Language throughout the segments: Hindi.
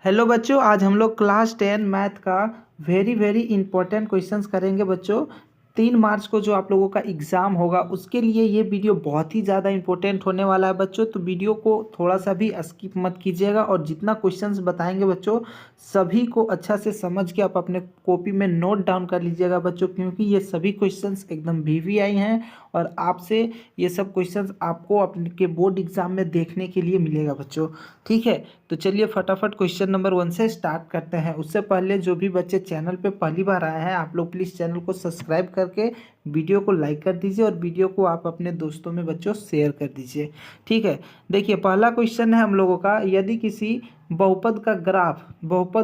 हेलो बच्चों, आज हम लोग क्लास 10 मैथ का वेरी इंपॉर्टेंट क्वेश्चंस करेंगे बच्चों। 3 मार्च को जो आप लोगों का एग्ज़ाम होगा उसके लिए ये वीडियो बहुत ही ज़्यादा इंपॉर्टेंट होने वाला है बच्चों। तो वीडियो को थोड़ा सा भी स्किप मत कीजिएगा और जितना क्वेश्चंस बताएंगे बच्चों सभी को अच्छा से समझ के आप अपने कॉपी में नोट डाउन कर लीजिएगा बच्चों, क्योंकि ये सभी क्वेश्चंस एकदम वीवीआई हैं और आपसे ये सब क्वेश्चंस आपको अपने के बोर्ड एग्जाम में देखने के लिए मिलेगा बच्चों। ठीक है, तो चलिए फटाफट क्वेश्चन नंबर 1 से स्टार्ट करते हैं। उससे पहले जो भी बच्चे चैनल पे पहली बार आए हैं आप लोग प्लीज़ चैनल को सब्सक्राइब करके वीडियो को लाइक कर दीजिए और वीडियो को आप अपने दोस्तों में बच्चों शेयर कर दीजिए। ठीक है, देखिए पहला क्वेश्चन है हम लोगों का, यदि किसी बहुपद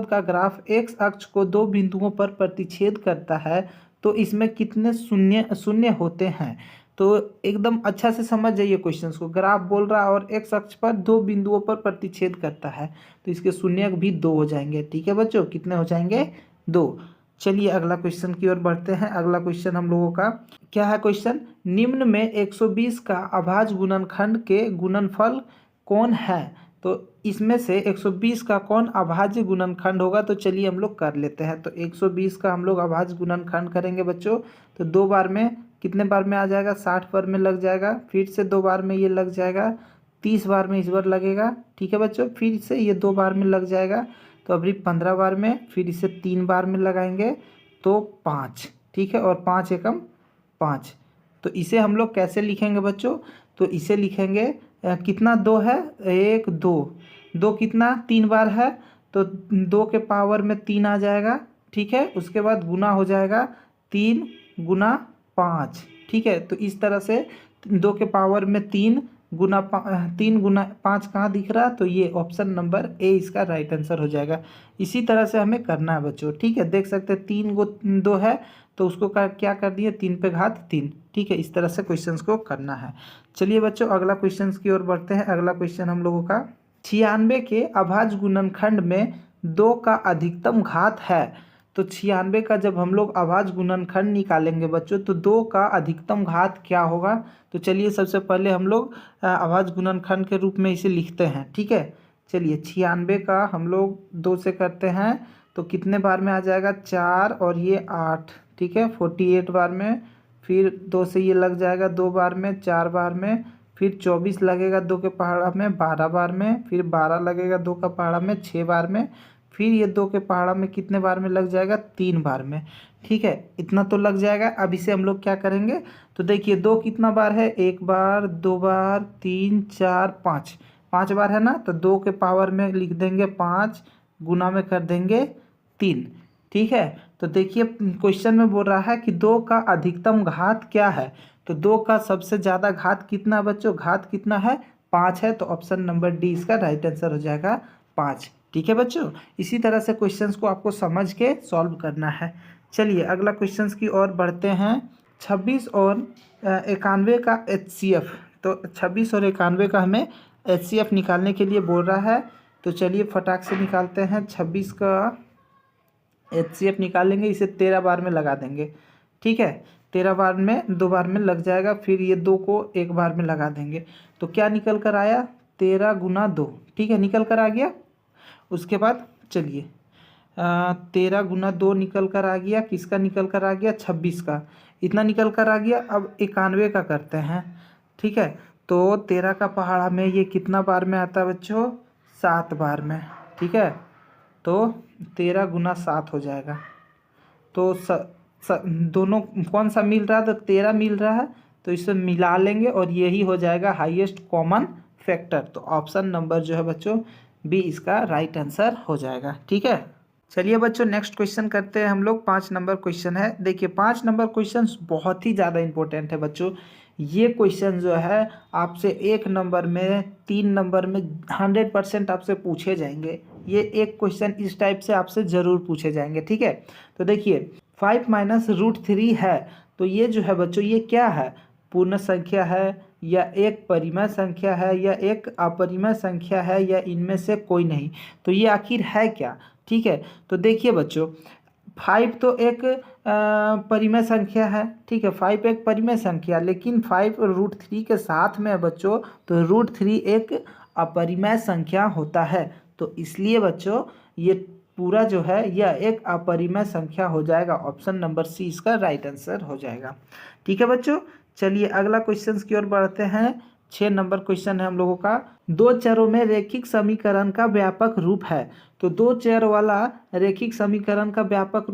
का ग्राफ एक्स अक्ष को दो बिंदुओं पर प्रतिच्छेद करता है तो इसमें कितने शून्य शून्य होते हैं। तो एकदम अच्छा से समझ जाइए क्वेश्चंस को। ग्राफ बोल रहा है और एक्स अक्ष पर दो बिंदुओं पर प्रतिच्छेद करता है तो इसके शून्य भी 2 हो जाएंगे। ठीक है बच्चों, कितने हो जाएंगे? 2। चलिए अगला क्वेश्चन की ओर बढ़ते हैं। अगला क्वेश्चन हम लोगों का क्या है? क्वेश्चन, निम्न में 120 का अभाज्य गुणनखंड के गुणनफल कौन है? तो इसमें से 120 का कौन अभाज्य गुणनखंड होगा? तो चलिए हम लोग कर लेते हैं। तो 120 का हम लोग अभाज्य गुणनखंड करेंगे बच्चों। तो 2 बार में कितने बार में आ जाएगा? 60 बार में लग जाएगा। फिर से 2 बार में ये लग जाएगा। 30 बार में इस बार लगेगा। ठीक है बच्चों, फिर से ये 2 बार में लग जाएगा। तो अभी 15 बार में, फिर इसे 3 बार में लगाएंगे तो 5। ठीक है, और 5 एकम 5। तो इसे हम लोग कैसे लिखेंगे बच्चों? तो इसे लिखेंगे कितना 2 है? 1 2 2 कितना 3 बार है तो 2 के पावर में 3 आ जाएगा। ठीक है, उसके बाद गुना हो जाएगा 3 गुना 5। ठीक है, तो इस तरह से 2 के पावर में 3 गुना 5 कहाँ दिख रहा? तो ये ऑप्शन नंबर ए इसका राइट आंसर हो जाएगा। इसी तरह से हमें करना है बच्चों। ठीक है, देख सकते हैं 3 गो 2 है तो उसको क्या कर दिए? 3 पे घात 3। ठीक है, इस तरह से क्वेश्चंस को करना है। चलिए बच्चों अगला क्वेश्चंस की ओर बढ़ते हैं। अगला क्वेश्चन हम लोगों का 96 के अभाज्य गुणनखंड में 2 का अधिकतम घात है। तो 96 का जब हम लोग अभाज्य गुणनखंड निकालेंगे बच्चों तो 2 का अधिकतम घात क्या होगा? तो चलिए सबसे पहले हम लोग अभाज्य गुणनखंड के रूप में इसे लिखते हैं। ठीक है, चलिए 96 का हम लोग 2 से करते हैं तो कितने बार में आ जाएगा? 4 और ये 8। ठीक है, 48 बार में। फिर 2 से ये लग जाएगा 2 बार में, 4 बार में। फिर 24 लगेगा 2 के पहाड़ा में 12 बार में। फिर 12 लगेगा 2 का पहाड़ा में 6 बार में। फिर ये 2 के पहाड़ा में कितने बार में लग जाएगा? 3 बार में। ठीक है, इतना तो लग जाएगा। अब इसे हम लोग क्या करेंगे? तो देखिए 2 कितना बार है? 1 बार, 2 बार, 3 4 5। 5 बार है ना, तो 2 के पावर में लिख देंगे 5, गुना में कर देंगे 3। ठीक है, तो देखिए क्वेश्चन में बोल रहा है कि 2 का अधिकतम घात क्या है। तो 2 का सबसे ज़्यादा घात कितना बच्चों? घात कितना है? 5 है। तो ऑप्शन नंबर डी इसका राइट आंसर हो जाएगा 5। ठीक है बच्चों, इसी तरह से क्वेश्चंस को आपको समझ के सॉल्व करना है। चलिए अगला क्वेश्चंस की ओर बढ़ते हैं। 26 और 91 का HCF। तो 26 और 91 का हमें HCF निकालने के लिए बोल रहा है। तो चलिए फटाक से निकालते हैं। 26 का HCF निकालेंगे, इसे 13 बार में लगा देंगे। ठीक है, 13 बार में 2 बार में लग जाएगा। फिर ये 2 को 1 बार में लगा देंगे तो क्या निकल कर आया? 13 गुना 2। ठीक है, निकल कर आ गया। उसके बाद चलिए 13 गुना 2 निकल कर आ गया। किसका निकल कर आ गया? 26 का। इतना निकल कर आ गया। अब 91 का करते हैं। ठीक है, तो 13 का पहाड़ा में ये कितना बार में आता है बच्चों? 7 बार में। ठीक है, तो 13 गुना 7 हो जाएगा। तो दोनों कौन सा मिल रहा है? तो 13 मिल रहा है तो इसे मिला लेंगे और यही हो जाएगा हाईएस्ट कॉमन फैक्टर। तो ऑप्शन नंबर जो है बच्चों बी इसका राइट आंसर हो जाएगा। ठीक है, चलिए बच्चों नेक्स्ट क्वेश्चन करते हैं हम लोग। 5 नंबर क्वेश्चन है। देखिए 5 नंबर क्वेश्चन बहुत ही ज़्यादा इंपॉर्टेंट है बच्चों। ये क्वेश्चन जो है आपसे 1 नंबर में 3 नंबर में 100% आपसे पूछे जाएंगे। ये एक क्वेश्चन इस टाइप से आपसे ज़रूर पूछे जाएंगे। ठीक है, तो देखिए 5 माइनस √3 है। तो ये जो है बच्चों ये क्या है? पूर्ण संख्या है या एक परिमेय संख्या है या एक अपरिमेय संख्या है या इनमें से कोई नहीं? तो ये आखिर है क्या? ठीक है, तो देखिए बच्चों 5 तो एक परिमेय संख्या है। ठीक है, 5 एक परिमेय संख्या, लेकिन 5 √3 के साथ में है बच्चों तो √3 एक अपरिमेय संख्या होता है। तो इसलिए बच्चों ये पूरा जो है यह एक अपरिमेय संख्या हो जाएगा। ऑप्शन नंबर सी इसका राइट आंसर हो जाएगा। ठीक है बच्चों, चलिए अगला क्वेश्चन की ओर बढ़ते हैं। 6 नंबर क्वेश्चन है हम लोगों का। दो चरों में रेखिक समीकरण का व्यापक रूप है। तो दो चर वाला रेखिक समीकरण का व्यापक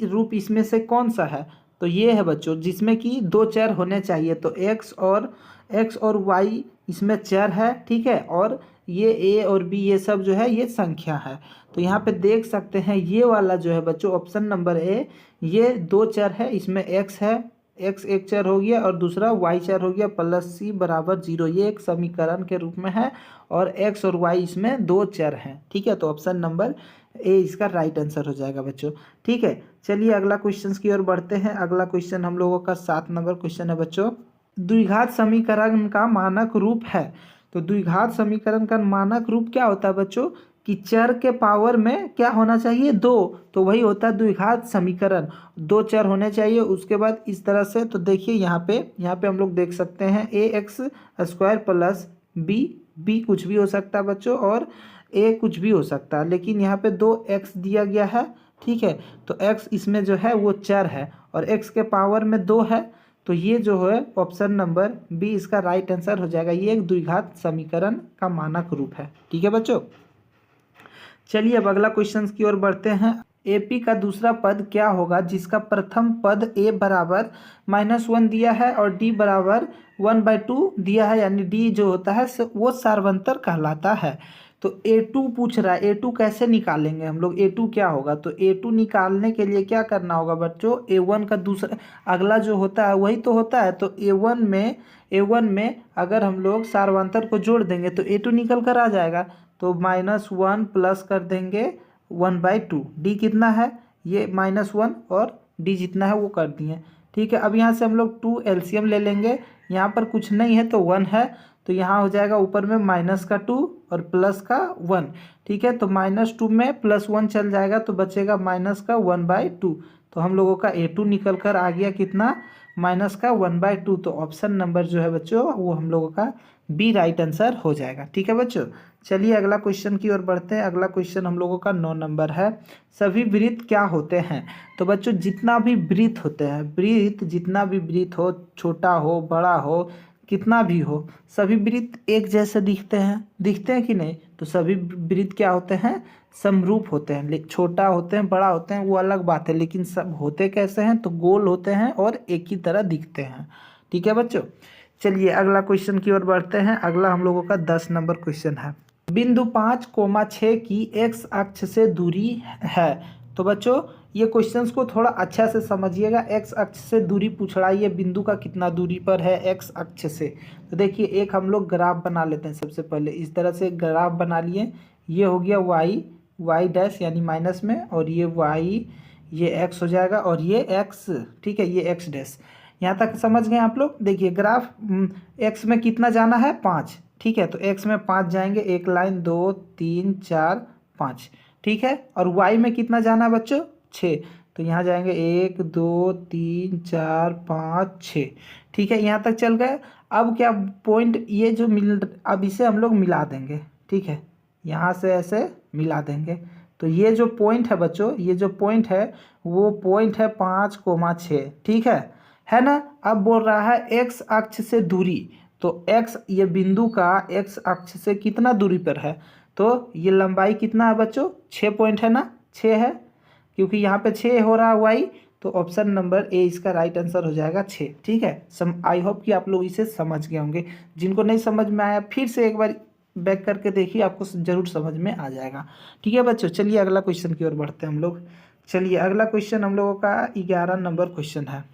रूप इसमें से कौन सा है? तो ये है बच्चों जिसमें कि दो चर होने चाहिए। तो एक्स और वाई इसमें चर है, ठीक है, और ये ए और बी ये सब जो है ये संख्या है। तो यहाँ पे देख सकते हैं ये वाला जो है बच्चों ऑप्शन नंबर ए, ये दो चर है, इसमें एक्स है, एक्स एक चर हो गया और दूसरा वाई चर हो गया, प्लस सी बराबर 0, ये एक समीकरण के रूप में है और एक्स और वाई इसमें दो चर हैं। ठीक है, तो ऑप्शन नंबर ए इसका राइट आंसर हो जाएगा बच्चों। ठीक है, चलिए अगला क्वेश्चन की ओर बढ़ते हैं। अगला क्वेश्चन हम लोगों का 7 नंबर क्वेश्चन है बच्चों। द्विघात समीकरण का मानक रूप है। तो द्विघात समीकरण का मानक रूप क्या होता है बच्चों कि चर के पावर में क्या होना चाहिए? 2, तो वही होता है द्विघात समीकरण। दो चर होने चाहिए। उसके बाद इस तरह से तो देखिए यहाँ पे हम लोग देख सकते हैं ए एक्स स्क्वायर प्लस बी कुछ भी हो सकता है बच्चों और ए कुछ भी हो सकता है, लेकिन यहाँ पे 2x दिया गया है। ठीक है, तो x इसमें जो है वो चर है और x के पावर में 2 है, तो ये जो है ऑप्शन नंबर बी इसका राइट आंसर हो जाएगा। ये एक द्विघात समीकरण का मानक रूप है। ठीक है बच्चों, चलिए अब अगला क्वेश्चन की ओर बढ़ते हैं। एपी का दूसरा पद क्या होगा जिसका प्रथम पद ए बराबर -1 दिया है और डी बराबर 1/2 दिया है, यानी डी जो होता है वो सार्वंतर कहलाता है। तो A2 पूछ रहा है, A2 कैसे निकालेंगे हम लोग? A2 क्या होगा? तो A2 निकालने के लिए क्या करना होगा बच्चों? A1 का दूसरा अगला जो होता है वही तो होता है। तो A1 में अगर हम लोग सार्वंतर को जोड़ देंगे तो A2 निकल कर आ जाएगा। तो -1 प्लस कर देंगे 1/2। डी कितना है? ये -1 और डी जितना है वो कर दिए। ठीक है, अब यहाँ से हम लोग 2 एलसीएम ले लेंगे। यहाँ पर कुछ नहीं है तो 1 है, तो यहाँ हो जाएगा ऊपर में -2 और +1। ठीक है, तो -2 में +1 चल जाएगा तो बचेगा -1/2। तो हम लोगों का A2 निकल कर आ गया कितना? -1/2। तो ऑप्शन नंबर जो है बच्चों वो हम लोगों का बी राइट आंसर हो जाएगा। ठीक है बच्चों, चलिए अगला क्वेश्चन की ओर बढ़ते हैं। अगला क्वेश्चन हम लोगों का 9 नंबर है। सभी वृत्त क्या होते हैं? तो बच्चों जितना भी वृत्त होते हैं, वृत्त जितना भी वृत्त हो, छोटा हो बड़ा हो कितना भी हो, सभी वृत्त एक जैसे दिखते हैं कि नहीं? तो सभी वृत्त क्या होते हैं? समरूप होते हैं। छोटा होते हैं बड़ा होते हैं वो अलग बात है, लेकिन सब होते कैसे हैं? तो गोल होते हैं और एक ही तरह दिखते हैं। ठीक है बच्चों, चलिए अगला क्वेश्चन की ओर बढ़ते हैं। अगला हम लोगों का 10 नंबर क्वेश्चन है। बिंदु 5,6 की एक्स अक्ष से दूरी है। तो बच्चों ये क्वेश्चंस को थोड़ा अच्छा से समझिएगा। एक्स अक्ष से दूरी पूछ रहा है, ये बिंदु का कितना दूरी पर है एक्स अक्ष से। तो देखिए एक हम लोग ग्राफ बना लेते हैं। सबसे पहले इस तरह से ग्राफ बना लिए। ये हो गया वाई डैश यानी माइनस में, और ये वाई, ये एक्स हो जाएगा और ये एक्स। ठीक है, ये एक्स डैश। यहाँ तक समझ गए आप लोग? देखिए ग्राफ एक्स में कितना जाना है? 5। ठीक है, तो एक्स में 5 जाएंगे, एक लाइन 2 3 4 5। ठीक है, और वाई में कितना जाना है बच्चों? 6। तो यहाँ जाएंगे 1 2 3 4 5 6। ठीक है, यहाँ तक चल गए। अब क्या पॉइंट ये जो अब इसे हम लोग मिला देंगे। ठीक है, यहाँ से ऐसे मिला देंगे। तो ये जो पॉइंट है बच्चों, ये जो पॉइंट है वो पॉइंट है 5,6। ठीक है ना? अब बोल रहा है एक्स अक्ष से दूरी। तो एक्स, ये बिंदु का एक्स अक्ष से कितना दूरी पर है? तो ये लंबाई कितना है बच्चों? 6 पॉइंट है ना? 6 है, क्योंकि यहाँ पे 6 हो रहा है वाई। तो ऑप्शन नंबर ए इसका राइट आंसर हो जाएगा 6। ठीक है, आई होप कि आप लोग इसे समझ गए होंगे। जिनको नहीं समझ में आया फिर से एक बार बैक करके देखिए, आपको जरूर समझ में आ जाएगा। ठीक है बच्चों, चलिए अगला क्वेश्चन की ओर बढ़ते हैं हम लोग। चलिए अगला क्वेश्चन हम लोगों का 11 नंबर क्वेश्चन है।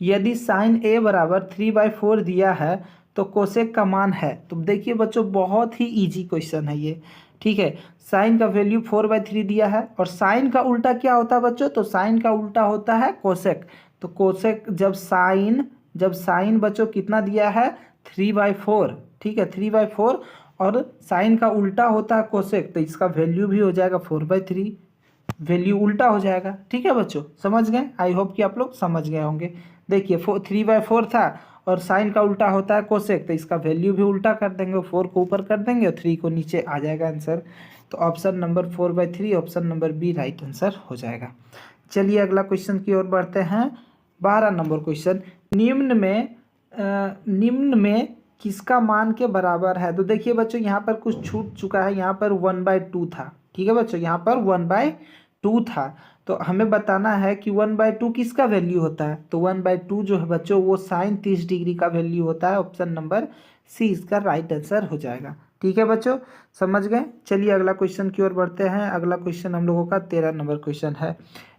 यदि साइन ए बराबर 3/4 दिया है तो कोसेक का मान है। तो देखिए बच्चों बहुत ही इजी क्वेश्चन है ये। ठीक है, साइन का वैल्यू 4/3 दिया है और साइन का उल्टा क्या होता है बच्चों? तो साइन का उल्टा होता है कोसेक। तो कोसेक जब साइन बच्चों कितना दिया है? 3/4। ठीक है, 3/4 और साइन का उल्टा होता है कोसेक, तो इसका वैल्यू भी हो जाएगा 4/3। वैल्यू उल्टा हो जाएगा। ठीक है बच्चों, समझ गए? आई होप कि आप लोग समझ गए होंगे। देखिए 3/4 था और साइन का उल्टा होता है कोसेक, तो इसका वैल्यू भी उल्टा कर देंगे, 4 को ऊपर कर देंगे और 3 को नीचे, आ जाएगा आंसर। तो option number 4/3, option number B right answer हो जाएगा। चलिए अगला क्वेश्चन की ओर बढ़ते हैं। 12 नंबर क्वेश्चन, निम्न में किसका मान के बराबर है? तो देखिए बच्चों यहाँ पर कुछ छूट चुका है, यहाँ पर 1/2 था, ठीक है बच्चों, यहाँ पर 1/2 था। तो हमें बताना है कि 1/2 किसका वैल्यू होता है। तो 1/2 जो है बच्चों वो साइन 30 डिग्री का वैल्यू होता है। ऑप्शन नंबर सी इसका राइट आंसर हो जाएगा। ठीक है बच्चों, समझ गए। चलिए अगला क्वेश्चन की ओर बढ़ते हैं। अगला क्वेश्चन हम लोगों का 13 नंबर क्वेश्चन है।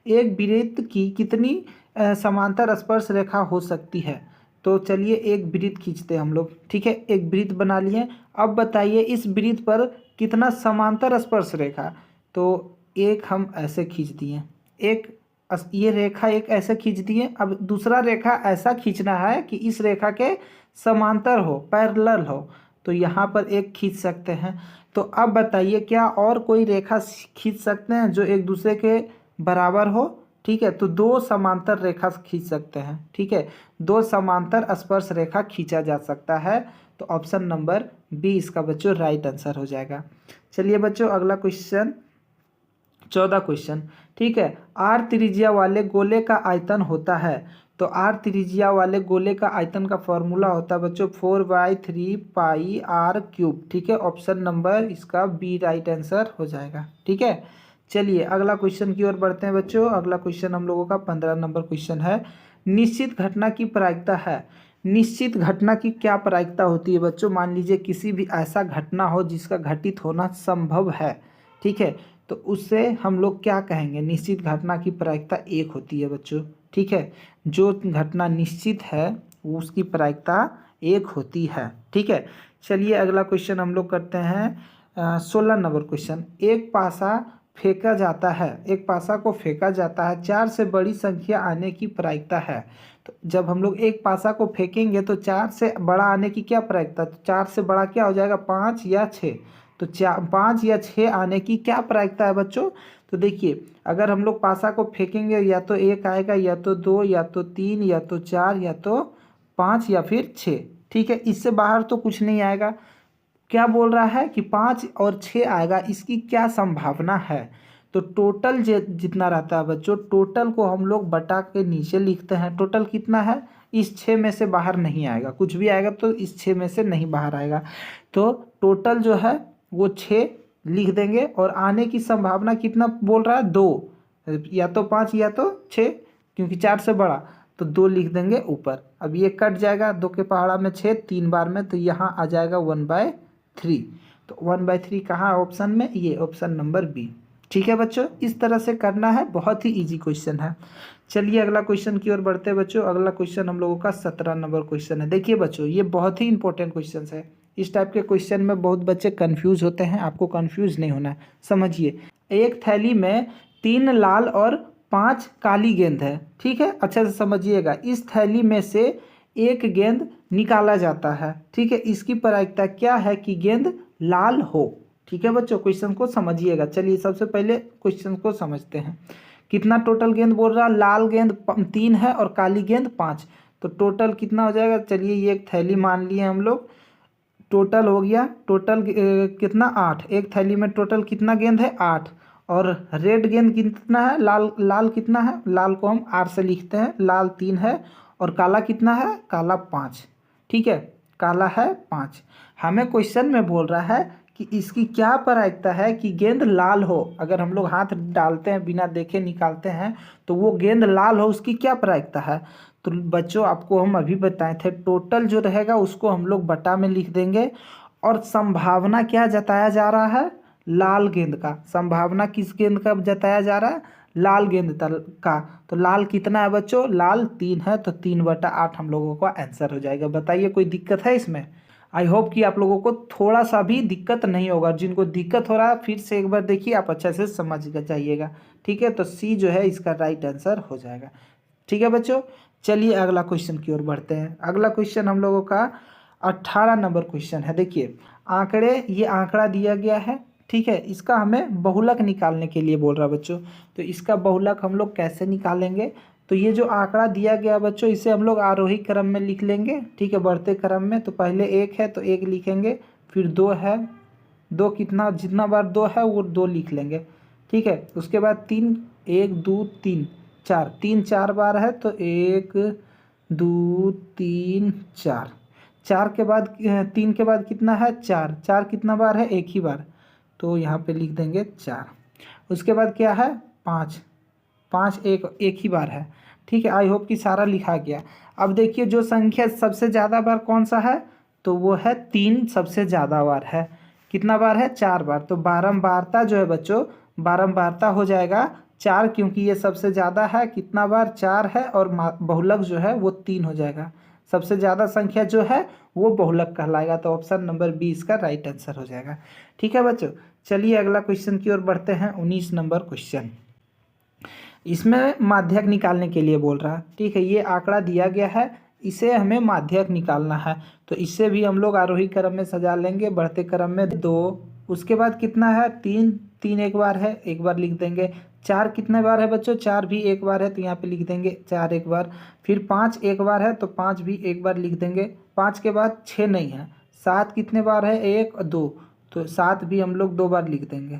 एक वृत्त की कितनी समांतर स्पर्श रेखा हो सकती है? तो चलिए एक वृत्त खींचते हैं हम लोग, ठीक है, एक वृत्त बना लिए। अब बताइए इस वृत्त पर कितना समांतर स्पर्श रेखा? तो एक हम ऐसे खींच दिए, ये रेखा एक ऐसे खींच दिए। अब दूसरा रेखा ऐसा खींचना है कि इस रेखा के समांतर हो, पैरेलल हो, तो यहाँ पर एक खींच सकते हैं। तो अब बताइए क्या और कोई रेखा खींच सकते हैं जो एक दूसरे के बराबर हो? ठीक है, तो 2 समांतर रेखा खींच सकते हैं, ठीक है, 2 समांतर स्पर्श रेखा खींचा जा सकता है। तो ऑप्शन नंबर बी इसका बच्चों राइट आंसर हो जाएगा। चलिए बच्चों अगला क्वेश्चन 14 क्वेश्चन, ठीक है। आर त्रिज्या वाले गोले का आयतन होता है। तो आर त्रिज्या वाले गोले का आयतन का फॉर्मूला होता है बच्चों 4/3 पाई आर क्यूब, ठीक है। ऑप्शन नंबर इसका बी राइट आंसर हो जाएगा, ठीक है। चलिए अगला क्वेश्चन की ओर बढ़ते हैं बच्चों। अगला क्वेश्चन हम लोगों का 15 नंबर क्वेश्चन है। निश्चित घटना की प्रायिकता है। निश्चित घटना की क्या प्रायिकता होती है बच्चों? मान लीजिए किसी भी ऐसा घटना हो जिसका घटित होना संभव है, ठीक है, तो उससे हम लोग क्या कहेंगे? निश्चित घटना की प्रायिकता 1 होती है बच्चों, ठीक है। जो घटना निश्चित है उसकी प्रायिकता 1 होती है, ठीक है। चलिए अगला क्वेश्चन हम लोग करते हैं 16 नंबर क्वेश्चन। एक पासा फेंका जाता है, एक पासा को फेंका जाता है, 4 से बड़ी संख्या आने की प्रायिकता है। तो जब हम लोग एक पासा को फेंकेंगे तो 4 से बड़ा आने की क्या प्रायिकता? तो 4 से बड़ा क्या हो जाएगा? 5 या 6। तो 5 या 6 आने की क्या प्रायिकता है बच्चों? तो देखिए अगर हम लोग पासा को फेंकेंगे या तो 1 आएगा, या तो 2, या तो 3, या तो 4, या तो 5, या फिर 6, ठीक है। इससे बाहर तो कुछ नहीं आएगा। क्या बोल रहा है कि 5 और 6 आएगा, इसकी क्या संभावना है? तो टोटल जितना रहता है बच्चों, टोटल को हम लोग बटा के नीचे लिखते हैं। टोटल कितना है? इस 6 में से बाहर नहीं आएगा, कुछ भी आएगा तो इस 6 में से नहीं बाहर आएगा। तो टोटल जो है वो 6 लिख देंगे। और आने की संभावना कितना बोल रहा है? 2, या तो 5 या तो 6, क्योंकि 4 से बड़ा, तो 2 लिख देंगे ऊपर। अब ये कट जाएगा, 2 के पहाड़ा में 6 3 बार में, तो यहाँ आ जाएगा 1/3। तो 1/3 कहाँ ऑप्शन में? ये ऑप्शन नंबर बी, ठीक है बच्चों। इस तरह से करना है, बहुत ही इजी क्वेश्चन है। चलिए अगला क्वेश्चन की ओर बढ़ते हैं बच्चों। अगला क्वेश्चन हम लोगों का 17 नंबर क्वेश्चन है। देखिए बच्चों ये बहुत ही इंपॉर्टेंट क्वेश्चन है। इस टाइप के क्वेश्चन में बहुत बच्चे कंफ्यूज होते हैं, आपको कंफ्यूज नहीं होना है। समझिए, एक थैली में 3 लाल और 5 काली गेंद है, ठीक है, अच्छे से समझिएगा। इस थैली में से एक गेंद निकाला जाता है, ठीक है। इसकी प्रायिकता क्या है कि गेंद लाल हो? ठीक है बच्चों, क्वेश्चन को समझिएगा। चलिए सबसे पहले क्वेश्चन को समझते हैं। कितना टोटल गेंद बोल रहा है? लाल गेंद 3 है और काली गेंद 5, तो टोटल कितना हो जाएगा? चलिए ये एक थैली मान लिए हम लोग, टोटल हो गया, टोटल कितना? 8। एक थैली में टोटल कितना गेंद है? 8। और रेड गेंद कितना है? लाल कितना है? लाल को हम R से लिखते हैं, लाल 3 है। और काला कितना है? काला 5, ठीक है, काला है 5। हमें क्वेश्चन में बोल रहा है कि इसकी क्या प्रायिकता है कि गेंद लाल हो। अगर हम लोग हाथ डालते हैं बिना देखे निकालते हैं तो वो गेंद लाल हो, उसकी क्या प्रायिकता है? तो बच्चों आपको हम अभी बताए थे, टोटल जो रहेगा उसको हम लोग बटा में लिख देंगे। और संभावना क्या जताया जा रहा है? लाल गेंद का। संभावना किस गेंद का जताया जा रहा है? लाल गेंद का। तो लाल कितना है बच्चों? लाल 3 है, तो 3/8 हम लोगों का आंसर हो जाएगा। बताइए कोई दिक्कत है इसमें? आई होप कि आप लोगों को थोड़ा सा भी दिक्कत नहीं होगा। जिनको दिक्कत हो रहा है फिर से एक बार देखिए, आप अच्छे से समझ जाइएगा, ठीक है। तो सी जो है इसका राइट आंसर हो जाएगा, ठीक है बच्चों। चलिए अगला क्वेश्चन की ओर बढ़ते हैं। अगला क्वेश्चन हम लोगों का 18 नंबर क्वेश्चन है। देखिए ये आंकड़ा दिया गया है, ठीक है, इसका हमें बहुलक निकालने के लिए बोल रहा है बच्चों। तो इसका बहुलक हम लोग कैसे निकालेंगे? तो ये जो आंकड़ा दिया गया बच्चों, इसे हम लोग आरोही क्रम में लिख लेंगे, ठीक है, बढ़ते क्रम में। तो पहले 1 है तो 1 लिखेंगे, फिर 2 है, 2 कितना, जितना बार 2 है वो 2 लिख लेंगे, ठीक है। उसके बाद 3, 1 2 3 4, 3 4 बार है तो 1 2 3 4, 4 के बाद 3 के बाद कितना है 4, 4 कितना बार है, एक ही बार, तो यहाँ पे लिख देंगे 4। उसके बाद क्या है 5, 5 एक ही बार है, ठीक है। आई होप कि सारा लिखा गया। अब देखिए जो संख्या सबसे ज़्यादा बार कौन सा है, तो वो है 3 सबसे ज़्यादा बार है। कितना बार है 4 बार। तो बारंबारता जो है बच्चों, बारंबारता हो जाएगा 4, क्योंकि ये सबसे ज़्यादा है, कितना बार 4 है, और बहुलक जो है वो 3 हो जाएगा। सबसे ज़्यादा संख्या जो है वो बहुलक कहलाएगा। तो ऑप्शन नंबर 20 का राइट आंसर हो जाएगा, ठीक है बच्चों। चलिए अगला क्वेश्चन की ओर बढ़ते हैं। 19 नंबर क्वेश्चन, इसमें माध्यक निकालने के लिए बोल रहा है, ठीक है। ये आंकड़ा दिया गया है, इसे हमें माध्यक निकालना है। तो इससे भी हम लोग आरोही क्रम में सजा लेंगे, बढ़ते क्रम में 2, उसके बाद कितना है 3, 3 एक बार है, एक बार लिख देंगे। 4 कितने बार है बच्चों, 4 भी एक बार है, तो यहाँ पे लिख देंगे 4 एक बार। फिर 5 एक बार है, तो 5 भी एक बार लिख देंगे। 5 के बाद 6 नहीं है। 7 कितने बार है, 1 2, तो 7 भी हम लोग 2 बार लिख देंगे,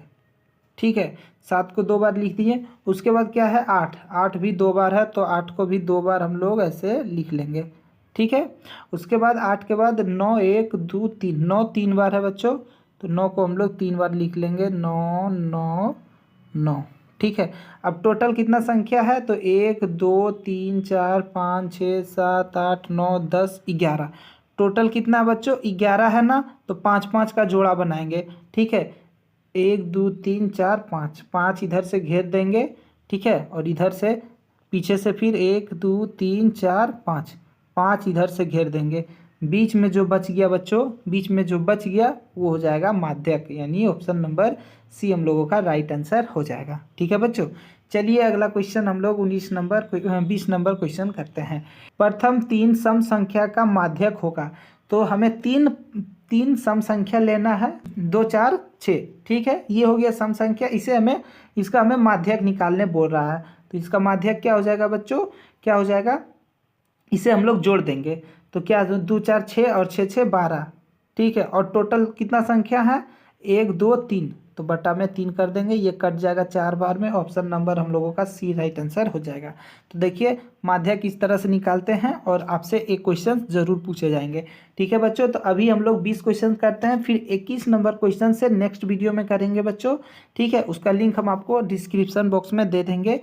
ठीक है। 7 को 2 बार लिख दिए। उसके बाद क्या है 8, 8 भी 2 बार है, तो 8 को भी 2 बार हम लोग ऐसे लिख लेंगे, ठीक है। उसके बाद 8 के बाद 9 1 2 3, 9 3 बार है बच्चों, तो 9 को हम लोग 3 बार लिख लेंगे, 9 9 9, ठीक है। अब टोटल कितना संख्या है, तो 1 2 3 4 5 6 7 8 9 10 11, टोटल कितना बच्चों 11 है ना। तो 5 5 का जोड़ा बनाएंगे, ठीक है। 1 2 3 4 5, 5 इधर से घेर देंगे, ठीक है। और इधर से पीछे से फिर 1 2 3 4 5, 5 इधर से घेर देंगे। बीच में जो बच गया बच्चों, बीच में जो बच गया वो हो जाएगा माध्यक, यानी ऑप्शन नंबर सी हम लोगों का राइट आंसर हो जाएगा, ठीक है बच्चों। चलिए अगला क्वेश्चन हम लोग 20 नंबर क्वेश्चन करते हैं। प्रथम 3 सम संख्या का माध्यक होगा। तो हमें तीन सम संख्या लेना है, 2 4 6, ठीक है। ये हो गया सम संख्या, इसका हमें माध्यक निकालने बोल रहा है। तो इसका माध्यक क्या हो जाएगा बच्चों, क्या हो जाएगा, इसे हम लोग जोड़ देंगे। तो क्या 2 4 6 और 6 6 12, ठीक है। और टोटल कितना संख्या है 1 2 3, तो बटा में 3 कर देंगे, ये कट जाएगा 4 बार में। ऑप्शन नंबर हम लोगों का सी राइट आंसर हो जाएगा। तो देखिए माध्यक इस तरह से निकालते हैं, और आपसे एक क्वेश्चन जरूर पूछे जाएंगे, ठीक है बच्चों। तो अभी हम लोग 20 क्वेश्चन करते हैं, फिर 21 नंबर क्वेश्चन से नेक्स्ट वीडियो में करेंगे बच्चों, ठीक है। उसका लिंक हम आपको डिस्क्रिप्शन बॉक्स में दे देंगे।